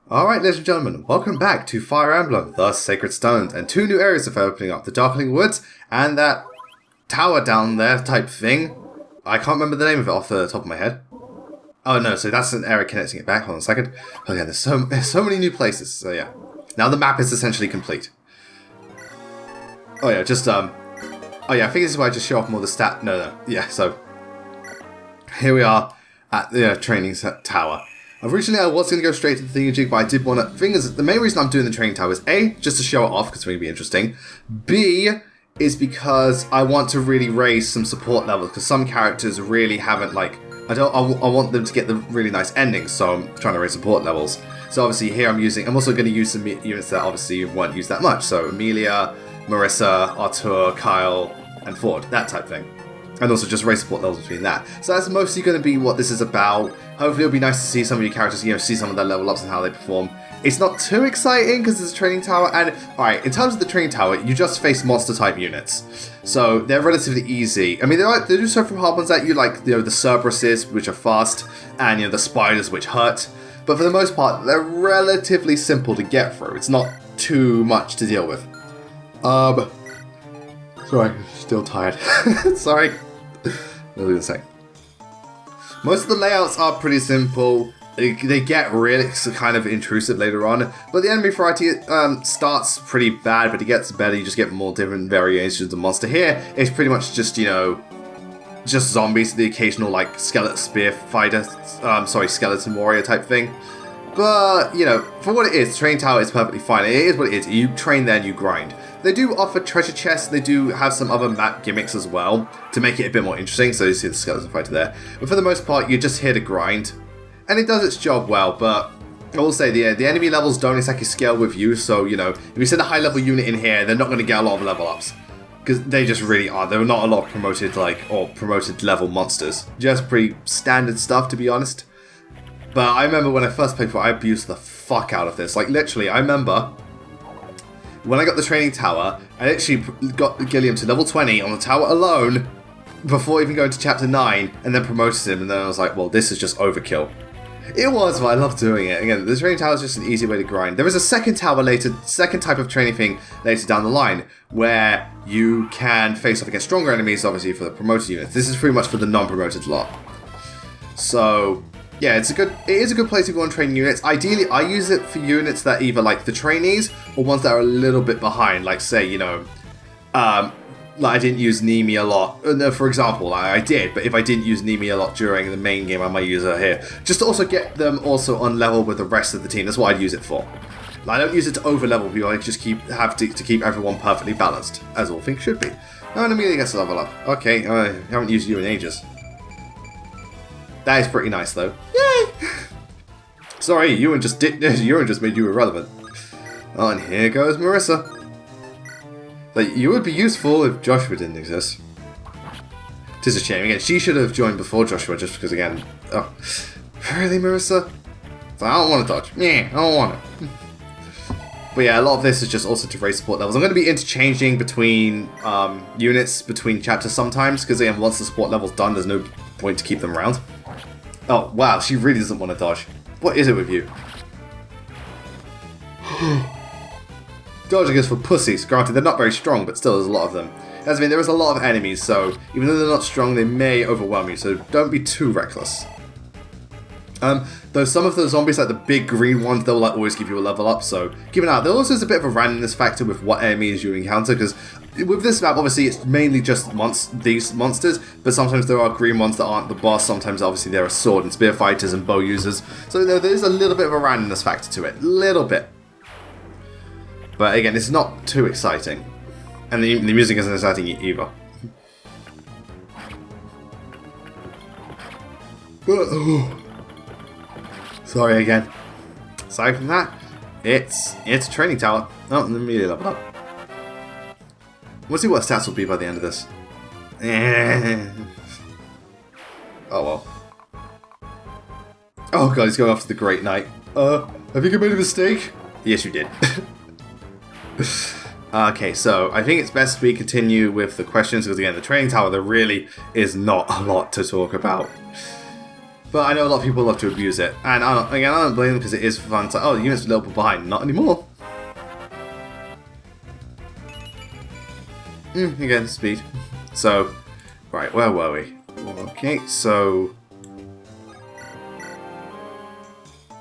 Alright, ladies and gentlemen, welcome back to Fire Emblem, the Sacred Stones, and two new areas of opening up, the Darkling Woods and that tower down there type thing. I can't remember the name of it off the top of my head. Oh no, so that's an area connecting it back. Hold on a second. Oh yeah, there's so many new places, so yeah. Now the map is essentially complete. Oh yeah, oh yeah, I think this is where I just show off more of the yeah, so here we are at the training tower. Originally, I was going to go straight to the thingamajig, but I did want to... The main reason I'm doing the training tower is A, just to show it off, because it's going to be interesting. B, is because I want to really raise some support levels, because some characters really haven't, like... I want them to get the really nice endings, so I'm trying to raise support levels. So obviously here I'm also going to use some units that obviously weren't used that much. So Amelia, Marissa, Artur, Kyle, and Ford, that type thing. And also just raise support levels between that. So that's mostly going to be what this is about. Hopefully it'll be nice to see some of your characters, see some of their level ups and how they perform. It's not too exciting because it's a training tower. And, alright, in terms of the training tower, you just face monster type units. So they're relatively easy. I mean, they do so from hard ones at you, like, the Cerberuses, which are fast, and, the spiders, which hurt. But for the most part, they're relatively simple to get through. It's not too much to deal with. Sorry, still tired. Sorry. What was I going to say? Most of the layouts are pretty simple. They get really kind of intrusive later on, but the enemy variety starts pretty bad, but it gets better. You just get more different variations of the monster. Here, it's pretty much just, just zombies, the occasional, like, skeleton warrior type thing. But, for what it is, the training tower is perfectly fine. It is what it is. You train there and you grind. They do offer treasure chests. They do have some other map gimmicks as well to make it a bit more interesting. So you see the skeleton fighter there. But for the most part, you're just here to grind. And it does its job well, but I will say the enemy levels don't exactly scale with you. So, if you send a high level unit in here, they're not going to get a lot of level ups. Because they just really are. There are not a lot of promoted level monsters. Just pretty standard stuff, to be honest. But I remember when I first played for it, I abused the fuck out of this. Like, literally, I remember when I got the training tower, I literally got Gilliam to level 20 on the tower alone before even going to chapter 9, and then promoted him, and then I was like, well, this is just overkill. It was, but I love doing it. Again, the training tower is just an easy way to grind. There is a second type of training thing later down the line, where you can face off against stronger enemies, obviously, for the promoted units. This is pretty much for the non-promoted lot. So, yeah, it is a good place to go on training units. Ideally, I use it for units that either like the trainees or ones that are a little bit behind. Like, say, like I didn't use Nemi a lot. For example, I did, but if I didn't use Nemi a lot during the main game, I might use her here. Just to also get them also on level with the rest of the team. That's what I'd use it for. I don't use it to over-level people. I just have to keep everyone perfectly balanced, as all things should be. Oh, and Amelia gets a level up. Okay, I haven't used you in ages. That is pretty nice, though. Yay! Sorry, Ewan just made you irrelevant. Oh, and here goes Marissa. Like, you would be useful if Joshua didn't exist. It is a shame. Again, she should have joined before Joshua, just because, again... Oh, really, Marissa? I don't want to dodge. Yeah, I don't want to. But yeah, a lot of this is just also to raise support levels. I'm going to be interchanging between units, between chapters sometimes, because, again, once the support level's done, there's no point to keep them around. Oh, wow, she really doesn't want to dodge. What is it with you? Dodging is for pussies. Granted, they're not very strong, but still, there's a lot of them. As I mean, there is a lot of enemies, so even though they're not strong, they may overwhelm you, so don't be too reckless. Though some of the zombies, like the big green ones, they'll always give you a level up, so keep an eye out. There also is a bit of a randomness factor with what enemies you encounter, because with this map, obviously, it's mainly just these monsters, but sometimes there are green ones that aren't the boss. Sometimes, obviously, there are sword and spear fighters and bow users, so there is a little bit of a randomness factor to it. Little bit. But again, it's not too exciting. And the music isn't exciting either. Sorry again. Aside from that, it's a training tower. Oh, and immediately level up. We'll see what stats will be by the end of this. Oh well. Oh god, he's going after the Great Knight. Have you made a mistake? Yes, you did. Okay, so I think it's best we continue with the questions, because again, the training tower, there really is not a lot to talk about. But I know a lot of people love to abuse it. And I don't blame them because it is fun. It's like, oh, the unit's a little bit behind. Not anymore. Again, speed. So, right, where were we? Okay, so...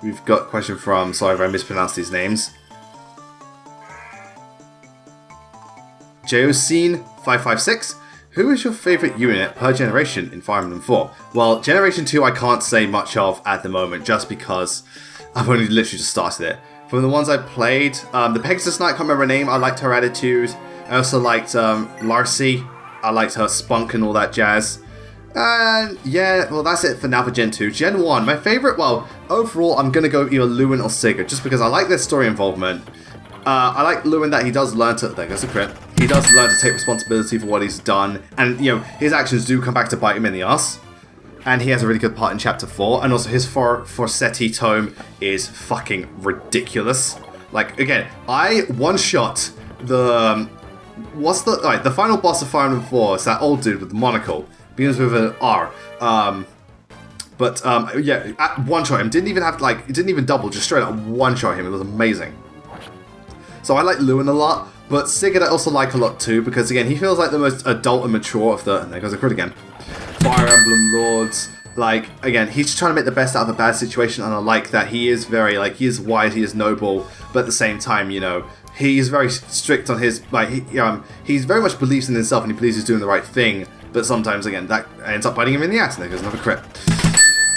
We've got a question from, sorry if I mispronounced these names. Josine556. Who is your favourite unit per generation in Fire Emblem 4? Well, Generation 2 I can't say much of at the moment, just because I've only literally just started it. From the ones I played, the Pegasus Knight, I can't remember her name, I liked her attitude. I also liked Larcy, I liked her spunk and all that jazz. And yeah, well that's it for now for Gen 2. Gen 1, my favourite, well, overall I'm going to go either Lewin or Sigurd, just because I like their story involvement. I like Lewin that he does learn to, there goes the crit, he does learn to take responsibility for what he's done, and you know, his actions do come back to bite him in the ass. And he has a really good part in Chapter 4, and also his Forsetti tome is fucking ridiculous. Like, again, I one-shot the, the final boss of Fire Emblem 4 is that old dude with the monocle, begins with an R. Yeah, at one-shot him, didn't even have, like, it didn't even double, just straight up one-shot him, it was amazing. So I like Lewin a lot, but Sigurd I also like a lot too, because again, he feels like the most adult and mature of the, and there goes a crit again, Fire Emblem Lords. Like, again, he's trying to make the best out of a bad situation, and I like that he is very, like, he is wise, he is noble, but at the same time, you know, he's very strict on his, like, he's very much believes in himself, and he believes he's doing the right thing, but sometimes, again, that ends up biting him in the ass, and there goes another crit.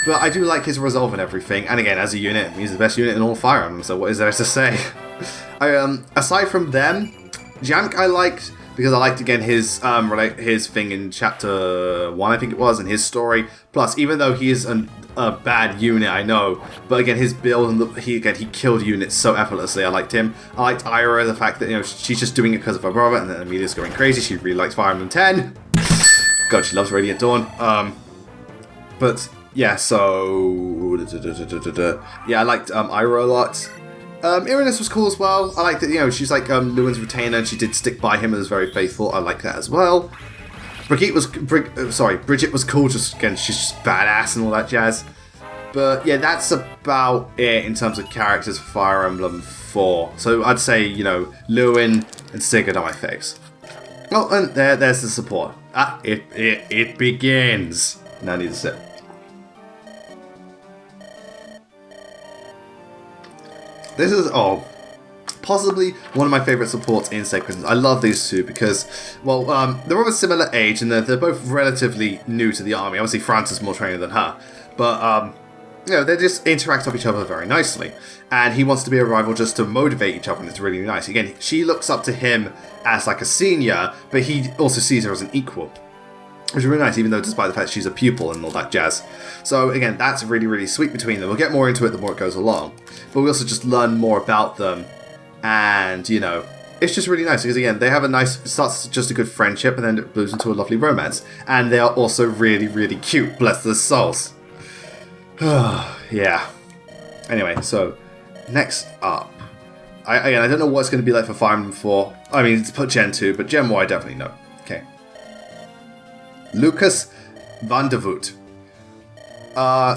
But I do like his resolve and everything, and again, as a unit, he's the best unit in all Fire Emblem, so what is there to say? Aside from them, Jamk I liked, because I liked again his thing in Chapter 1, I think it was, and his story. Plus, even though he is a bad unit, I know, but again his build and he killed units so effortlessly. I liked him. I liked Eirika, the fact that, you know, she's just doing it because of her brother, and then Amelia's going crazy. She really likes Fire Emblem 10. God, she loves Radiant Dawn. But yeah, so yeah, I liked Eirika a lot. Irenis was cool as well. I liked that, you know, she's like Lewin's retainer, and she did stick by him and was very faithful. I like that as well. Bridget was cool, just again, she's just badass and all that jazz. But yeah, that's about it in terms of characters for Fire Emblem 4. So I'd say, you know, Lewin and Sigurd are my faves. Oh, and there's the support. It begins. Now I need to sit. This is, possibly one of my favourite supports in Sacred Crimson. I love these two because, well, they're of a similar age and they're both relatively new to the army. Obviously, Francis is more trained than her. But, you know, they just interact with each other very nicely. And he wants to be a rival just to motivate each other, and it's really nice. Again, she looks up to him as like a senior, but he also sees her as an equal. Which is really nice, even though despite the fact she's a pupil and all that jazz. So again, that's really, really sweet between them. We'll get more into it the more it goes along. But we also just learn more about them. And, you know, it's just really nice. Because again, they have it starts just a good friendship and then it moves into a lovely romance. And they are also really, really cute. Bless their souls. Yeah. Anyway, so next up. I don't know what it's going to be like for Fire Emblem 4. I mean, it's put Gen 2, but Gen 1 I definitely know. Okay. Lucas van der Voot.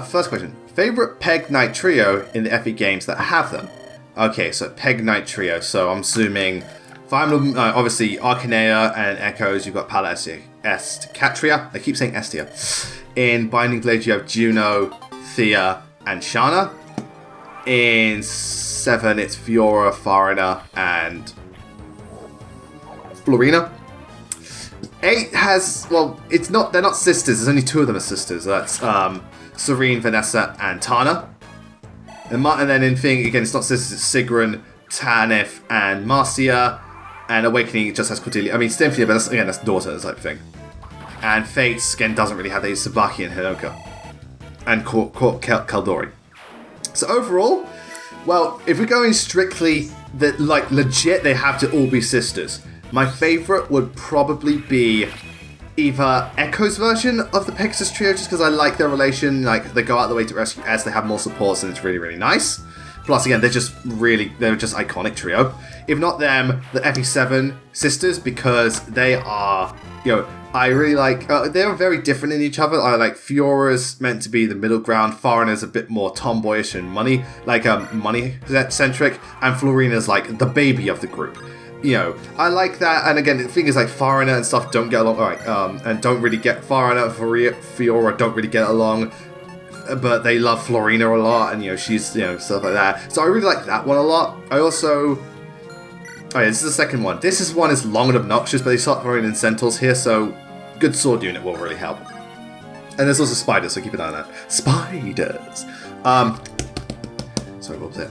First question. Favorite Peg Knight trio in the FE games that have them? Okay, so Peg Knight trio. So I'm assuming Fire Emblem, obviously Arcanea and Echoes, you've got Catria. I keep saying Estia. In Binding Blade, you have Juno, Thea, and Shana. In 7, it's Fiora, Farina, and Florina. 8 has, well, they're not sisters, there's only 2 of them are sisters. That's Serene, Vanessa, and Tana. And then in Thing, again, it's not sisters, it's Sigrun, Tanith, and Marcia. And Awakening, it just has Cordelia. I mean, Stymphia, but that's daughter type thing. And Fates, again, doesn't really have these, Sabaki and Hinoka. And Kaldori. So overall, well, if we're going strictly, like, legit, they have to all be sisters. My favourite would probably be either Echo's version of the Pegasus trio, just because I like their relation, like, they go out of the way to rescue S, they have more supports, and it's really, really nice. Plus, again, they're just iconic trio. If not them, the FE7 sisters, because they are, you know, I really like, they're very different in each other. I like Fiora's meant to be the middle ground, Foreigner's a bit more tomboyish and money-centric, and Florina's like the baby of the group. You know, I like that, and again, the thing is like Foreigner and stuff don't get along, and don't really get, Foreigner and Fiora don't really get along, but they love Florina a lot, and you know, she's, you know, stuff like that. So I really like that one a lot. I also... Oh yeah, this is the second one. This one is long and obnoxious, but they start throwing in centaurs here, so good sword unit will really help. And there's also spiders, so keep an eye on that. Spiders! Sorry, what was it?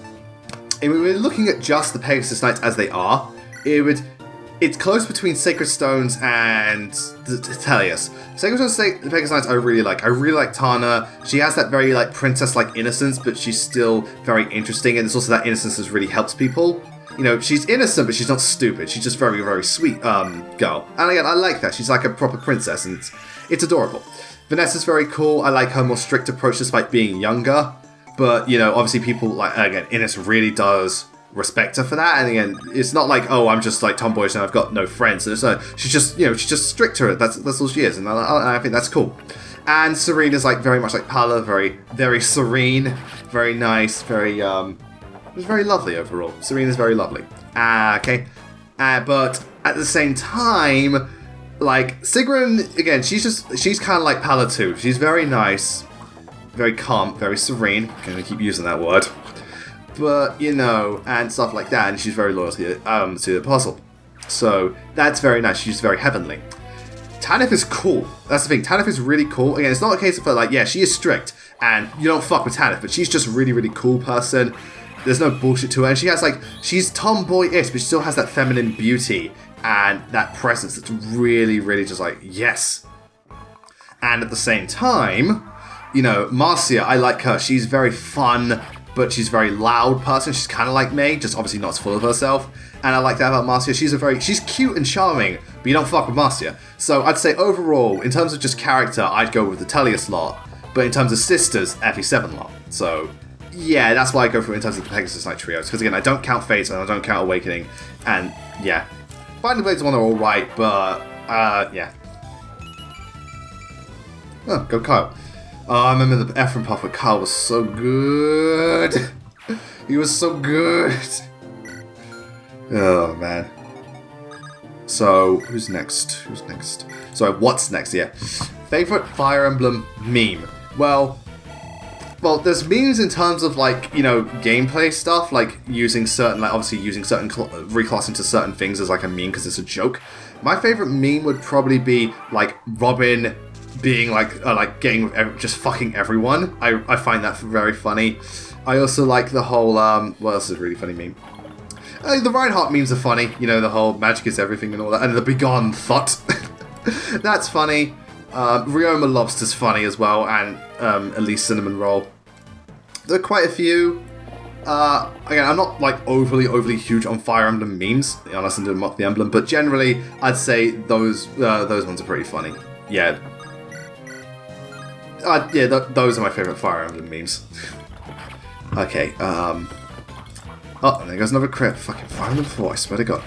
If we were looking at just the Pegasus Knights as they are, it's close between Sacred Stones and Telius. Sacred Stones and the Pegasus Knights I really like. I really like Tana. She has that very like princess-like innocence, but she's still very interesting, and it's also that innocence that really helps people. You know, she's innocent, but she's not stupid. She's just very, very sweet girl. And again, I like that. She's like a proper princess, and it's adorable. Vanessa's very cool. I like her more strict approach despite being younger. But, you know, obviously people, like, again, Ines really does respect her for that. And again, it's not like, oh, I'm just like tomboyish and I've got no friends. So she's just, you know, she's just strict to it. That's all she is. And I think that's cool. And Serena's like very much like Pala, very, very serene, very nice, very, it was very lovely overall. Serena's very lovely. Okay. But at the same time, like, Sigrun, again, she's kind of like Pala too. She's very nice, very calm, very serene. I'm going to keep using that word. But, you know, and stuff like that. And she's very loyal to the Apostle. So, that's very nice. She's very heavenly. Tanith is cool. That's the thing. Tanith is really cool. Again, it's not a case of her, like, yeah, she is strict. And you don't fuck with Tanith. But she's just a really, really cool person. There's no bullshit to her, and she has like, she's tomboy-ish, but she still has that feminine beauty and that presence that's really, really just like, yes. And at the same time, you know, Marcia, I like her. She's very fun, but she's a very loud person. She's kind of like May, just obviously not as full of herself. And I like that about Marcia. She's cute and charming, but you don't fuck with Marcia. So I'd say overall, in terms of just character, I'd go with the Telius lot, but in terms of sisters, FE7 lot. So... yeah, that's why I go for it in terms of the Pegasus Knight trios. Because again, I don't count Fates and I don't count Awakening. And yeah, Binding Blades 1 are alright, but yeah. Oh, go Kyle. Oh, I remember the Ephraim Puff with Kyle was so good. He was so good. Oh, man. So, who's next? Sorry, what's next? Yeah. Favorite Fire Emblem meme? Well, there's memes in terms of, like, you know, gameplay stuff, like using certain, like, obviously using certain, reclassing to certain things as, like, a meme because it's a joke. My favorite meme would probably be, like, Robin being, like getting with, just fucking everyone. I find that very funny. I also like the whole, what else is a really funny meme? The Reinhardt memes are funny, you know, the whole magic is everything and all that, and the begone thought. That's funny. Ryoma Lobster's funny as well, and Elise Cinnamon Roll. There are quite a few. Again, I'm not like overly huge on Fire Emblem memes, unless I'm doing Mock the Emblem, but generally, I'd say those ones are pretty funny. Yeah. Those are my favourite Fire Emblem memes. Okay, oh, and there goes another crit. Fucking Fire Emblem 4, I swear to God.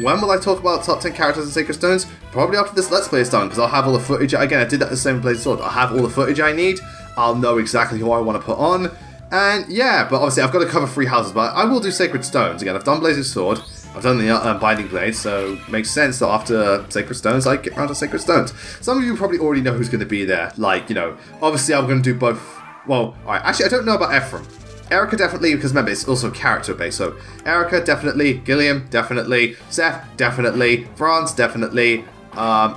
When will I talk about top 10 characters in Sacred Stones? Probably after this Let's Play is done, because I'll have all the footage. Again, I did that the same Blade Sword. I'll have all the footage I need. I'll know exactly who I want to put on. And yeah, but obviously I've got to cover 3 houses, but I will do Sacred Stones. Again, I've done Blazing Sword. I've done the Binding Blade, so it makes sense that after Sacred Stones, I get around to Sacred Stones. Some of you probably already know who's going to be there. Like, you know, obviously I'm going to do both. Well, alright, actually I don't know about Ephraim. Eirika definitely, because remember, it's also character-based, so Eirika definitely, Gilliam definitely, Seth definitely, Franz definitely,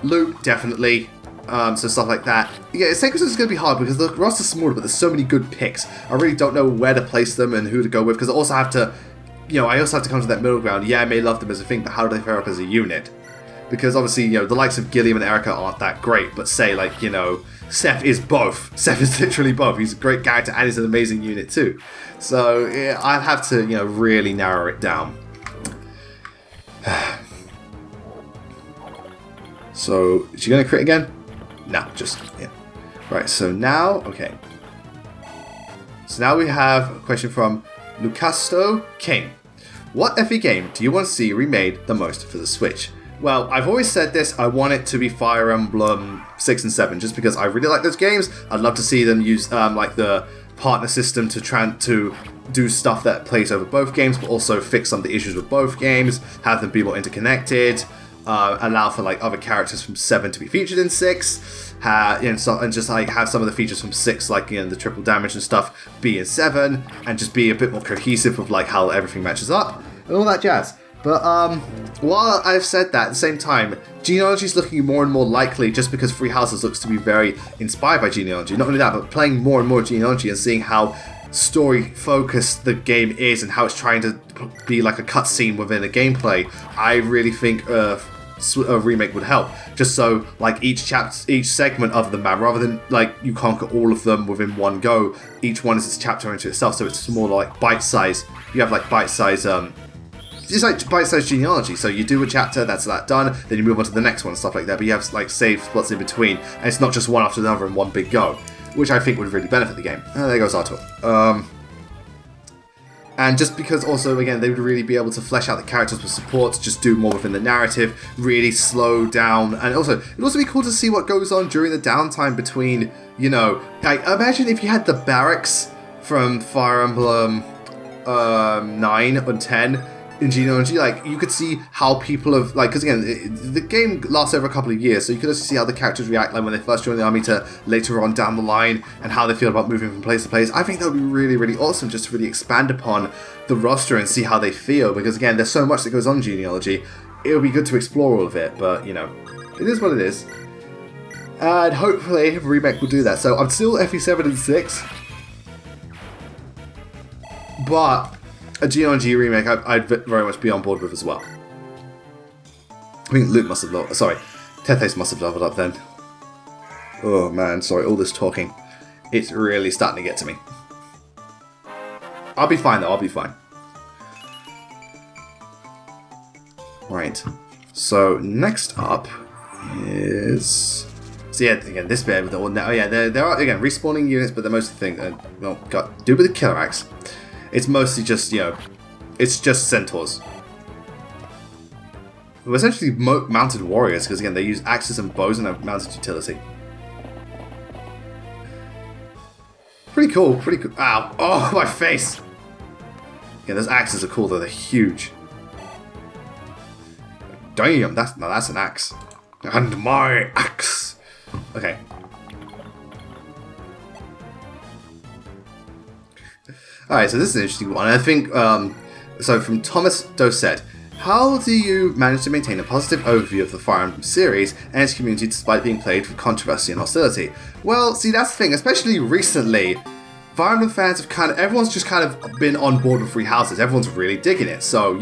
Luke definitely, so stuff like that. Yeah, Sacred Stones is going to be hard because the roster's smaller, but there's so many good picks. I really don't know where to place them and who to go with, because I also have to, you know, I also have to come to that middle ground. Yeah, I may love them as a thing, but how do they pair up as a unit? Because obviously, you know, the likes of Gilliam and Eirika aren't that great, but say, like, you know, Seth is both. Seth is literally both. He's a great character and he's an amazing unit too. So yeah, I'd have to, you know, really narrow it down. So, is she going to crit again? No, just, yeah. Right, so now, okay. So now we have a question from Lucasto King. What FE game do you want to see remade the most for the Switch? Well, I've always said this, I want it to be Fire Emblem 6 and 7, just because I really like those games. I'd love to see them use like the partner system to do stuff that plays over both games, but also fix some of the issues with both games, have them be more interconnected, allow for like other characters from 7 to be featured in 6, and just like have some of the features from 6, like the triple damage and stuff, be in 7, and just be a bit more cohesive with like how everything matches up, and all that jazz. But while I've said that, at the same time, genealogy is looking more and more likely just because Three Houses looks to be very inspired by genealogy. Not only that, but playing more and more genealogy and seeing how story-focused the game is and how it's trying to be like a cutscene within a gameplay, I really think a remake would help. Just so like each segment of the map, rather than like you conquer all of them within one go, each one is its chapter into itself, so it's more like bite-size. You have like bite-size it's like bite-sized genealogy, so you do a chapter, that's that done, then you move on to the next one and stuff like that, but you have like save spots in between, and it's not just one after another in one big go, which I think would really benefit the game. There goes Artur. And just because also, again, they would really be able to flesh out the characters with support, just do more within the narrative, really slow down, and also, it'd also be cool to see what goes on during the downtime between, like, imagine if you had the barracks from Fire Emblem 9 and 10, in genealogy, like, you could see how people have, like, because again, the game lasts over a couple of years, so you could also see how the characters react, like, when they first join the army to later on down the line, and how they feel about moving from place to place. I think that would be really, really awesome, just to really expand upon the roster and see how they feel, because again, there's so much that goes on in genealogy. It would be good to explore all of it, but, it is what it is. And hopefully, Remake will do that. So, I'm still FE7 and 6, but a genealogy remake, I'd very much be on board with as well. I think Luke must have leveled. Sorry, Tethes must have leveled up then. Oh man, sorry, all this talking. It's really starting to get to me. I'll be fine though, I'll be fine. Right, so next up is... So yeah, again, this bit with the... Oh yeah, there are, again, respawning units, but the most thing... do with the killer axe. It's mostly just, it's just centaurs. Who are essentially mounted warriors, because again, they use axes and bows and have mounted utility. Pretty cool, pretty cool. Ow, oh, my face! Yeah, those axes are cool though, they're huge. Damn, that's an axe. And my axe! Okay. Alright, so this is an interesting one. I think, so from Thomas Dosset, how do you manage to maintain a positive overview of the Fire Emblem series and its community despite being plagued with controversy and hostility? Well, see, that's the thing, especially recently, Fire Emblem fans have everyone's just kind of been on board with Three Houses. Everyone's really digging it, so,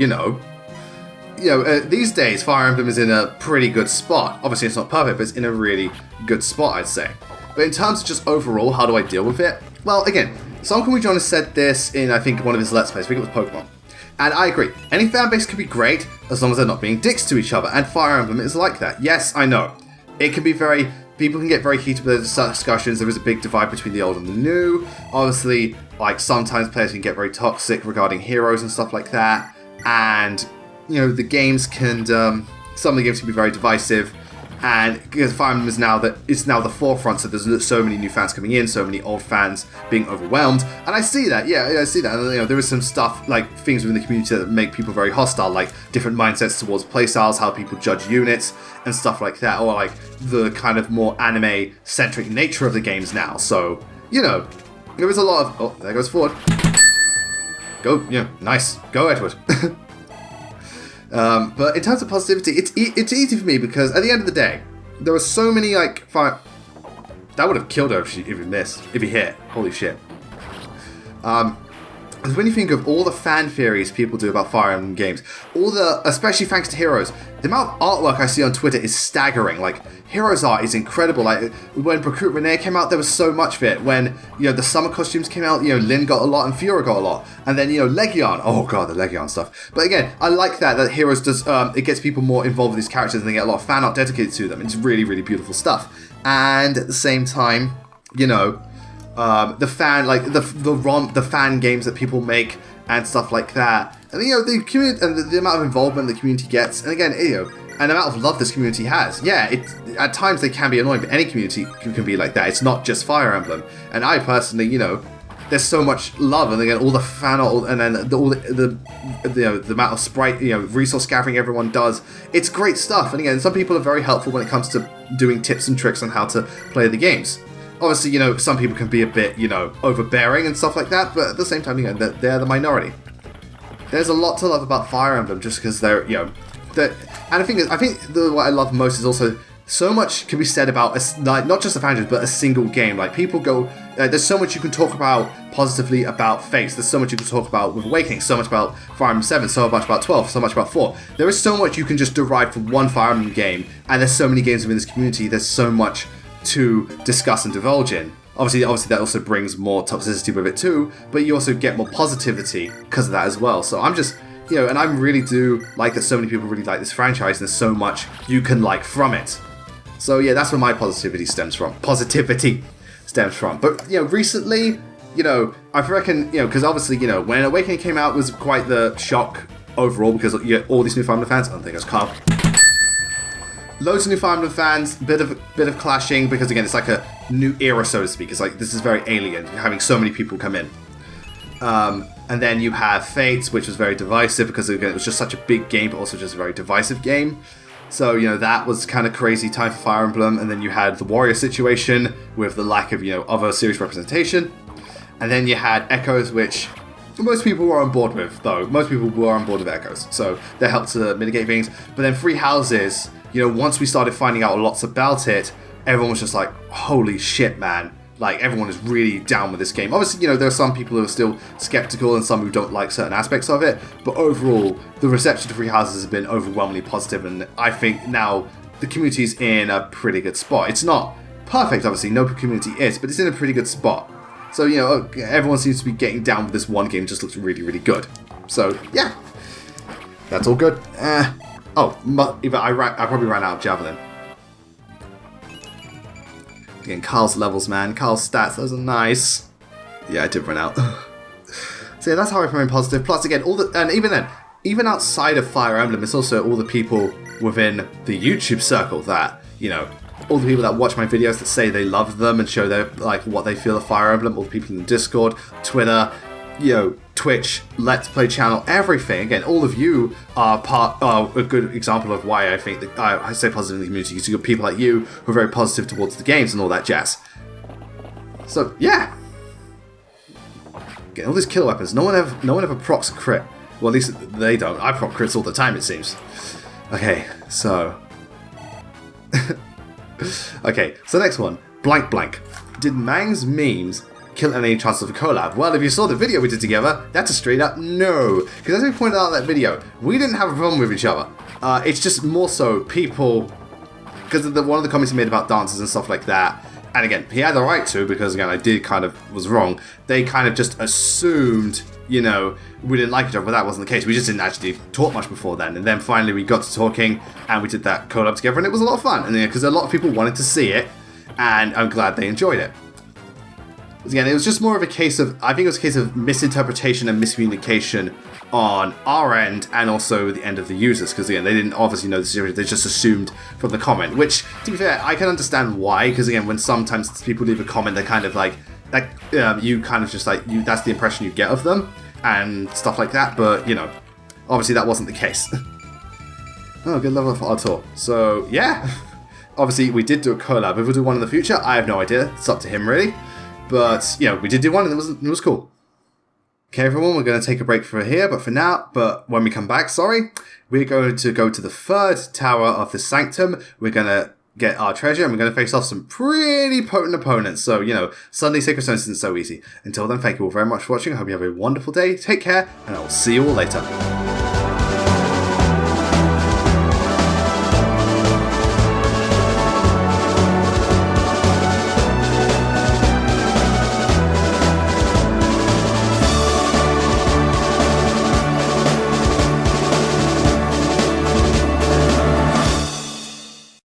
these days, Fire Emblem is in a pretty good spot. Obviously, it's not perfect, but it's in a really good spot, I'd say. But in terms of just overall, how do I deal with it? Well, again, Someone We Jonas said this in, I think, one of his Let's Plays. I think it was Pokemon. And I agree. Any fanbase can be great as long as they're not being dicks to each other. And Fire Emblem is like that. Yes, I know. It can be very... People can get very heated with discussions. There is a big divide between the old and the new. Obviously, like, sometimes players can get very toxic regarding heroes and stuff like that. And, the games can... some of the games can be very divisive. And because Fire Emblem is now the forefront, so there's so many new fans coming in, so many old fans being overwhelmed, and I see that. Yeah, I see that. And, there is some stuff like things within the community that make people very hostile, like different mindsets towards playstyles, how people judge units, and stuff like that, or like the kind of more anime-centric nature of the games now. So there is a lot of. Oh, there goes Ford. Go, nice. Go, Edward. But in terms of positivity, it's easy for me because at the end of the day, there are so many that would have killed her if he missed, if he hit. Holy shit. When you think of all the fan theories people do about Fire Emblem games, especially thanks to Heroes, the amount of artwork I see on Twitter is staggering. Like, Heroes art is incredible. Like, when Recruit Renee came out, there was so much of it. When, the summer costumes came out, Lynn got a lot and Fiora got a lot. And then, Legion. Oh god, the Legion stuff. But again, I like that Heroes does, it gets people more involved with these characters and they get a lot of fan art dedicated to them. It's really, really beautiful stuff. And at the same time, the fan games that people make and stuff like that, and the community and the amount of involvement the community gets, and again, and the amount of love this community has. Yeah, at times they can be annoying, but any community can be like that. It's not just Fire Emblem. And I personally, you know, there's so much love, and again, all the fan art, and then all the you know, the amount of sprite, you know, resource gathering everyone does. It's great stuff. And again, some people are very helpful when it comes to doing tips and tricks on how to play the games. Obviously, you know, some people can be a bit, you know, overbearing and stuff like that, but at the same time, you know, they're the minority. There's a lot to love about Fire Emblem just because they're, you know, and the thing is, I think what I love most is also so much can be said about like not just a franchise, but a single game. Like people go, there's so much you can talk about positively about Fates. There's so much you can talk about with Awakening. So much about Fire Emblem 7. So much about 12. So much about 4. There is so much you can just derive from one Fire Emblem game, and there's so many games within this community. There's so much to discuss and divulge in. Obviously that also brings more toxicity with it too, but you also get more positivity because of that as well. So I'm just, you know, and I really do like that so many people really like this franchise, and there's so much you can like from it. So yeah, that's where my positivity stems from. But, you know, recently, you know, I reckon, you know, because obviously, you know, when Awakening came out was quite the shock overall, because you get all these new Fire Emblem fans. I don't think it was Carl. Loads of new Fire Emblem fans, bit of clashing, because again, it's like a new era, so to speak. It's like, this is very alien, having so many people come in. And then you have Fates, which was very divisive, because again, it was just such a big game, but also just a very divisive game. So, you know, that was kind of crazy time for Fire Emblem. And then you had the Warrior situation with the lack of, you know, other series representation. And then you had Echoes, which most people were on board with, though. Most people were on board with Echoes. So that helped to mitigate things. But then Three Houses, you know, once we started finding out lots about it, everyone was just like, holy shit, man. Like, everyone is really down with this game. Obviously, you know, there are some people who are still skeptical and some who don't like certain aspects of it. But overall, the reception to Three Houses has been overwhelmingly positive, and I think now the community's in a pretty good spot. It's not perfect, obviously, no community is, but it's in a pretty good spot. So, you know, everyone seems to be getting down with this one game. It just looks really, really good. So, yeah. That's all good. I probably ran out of Javelin. Again, Carl's levels, man. Carl's stats, those are nice. Yeah, I did run out. So yeah, that's how I remain positive. Plus, again, even outside of Fire Emblem, it's also all the people within the YouTube circle that, you know, all the people that watch my videos that say they love them and show their, like, what they feel of Fire Emblem, all the people in the Discord, Twitter, you know, Twitch, Let's Play channel, everything. Again, all of you are a good example of why I think that I stay positive in the community. Because you got people like you who are very positive towards the games and all that jazz. So yeah, again, all these killer weapons. No one ever procs a crit. Well, at least they don't. I proc crits all the time, it seems. Okay, so okay, so next one, blank blank. Did Mang's memes kill any chances of a collab? Well, if you saw the video we did together, that's a straight up no. Because as we pointed out in that video, we didn't have a problem with each other. It's just more so people, because of one of the comments he made about dances and stuff like that, and again, he had the right to, because again, I was wrong, they kind of just assumed, you know, we didn't like each other, but that wasn't the case. We just didn't actually talk much before then, and then finally we got to talking, and we did that collab together, and it was a lot of fun, and because a lot of people wanted to see it, and I'm glad they enjoyed it. Again, it was just more of a case of, I think it was a case of misinterpretation and miscommunication on our end and also the end of the users, because again, they didn't obviously know the series, they just assumed from the comment, which, to be fair, I can understand why, because again, when sometimes people leave a comment, they're kind of like you kind of just like, that's the impression you get of them, and stuff like that, but, you know, obviously that wasn't the case. Oh, good level of Artur. So, yeah, obviously we did do a collab. If we'll do one in the future, I have no idea, it's up to him really. But, you know, we did do one and it was cool. Okay, everyone, we're going to take a break for here, but when we come back, we're going to go to the third tower of the Sanctum. We're going to get our treasure and we're going to face off some pretty potent opponents. So, you know, suddenly Sacred Stones isn't so easy. Until then, thank you all very much for watching. I hope you have a wonderful day. Take care, and I will see you all later.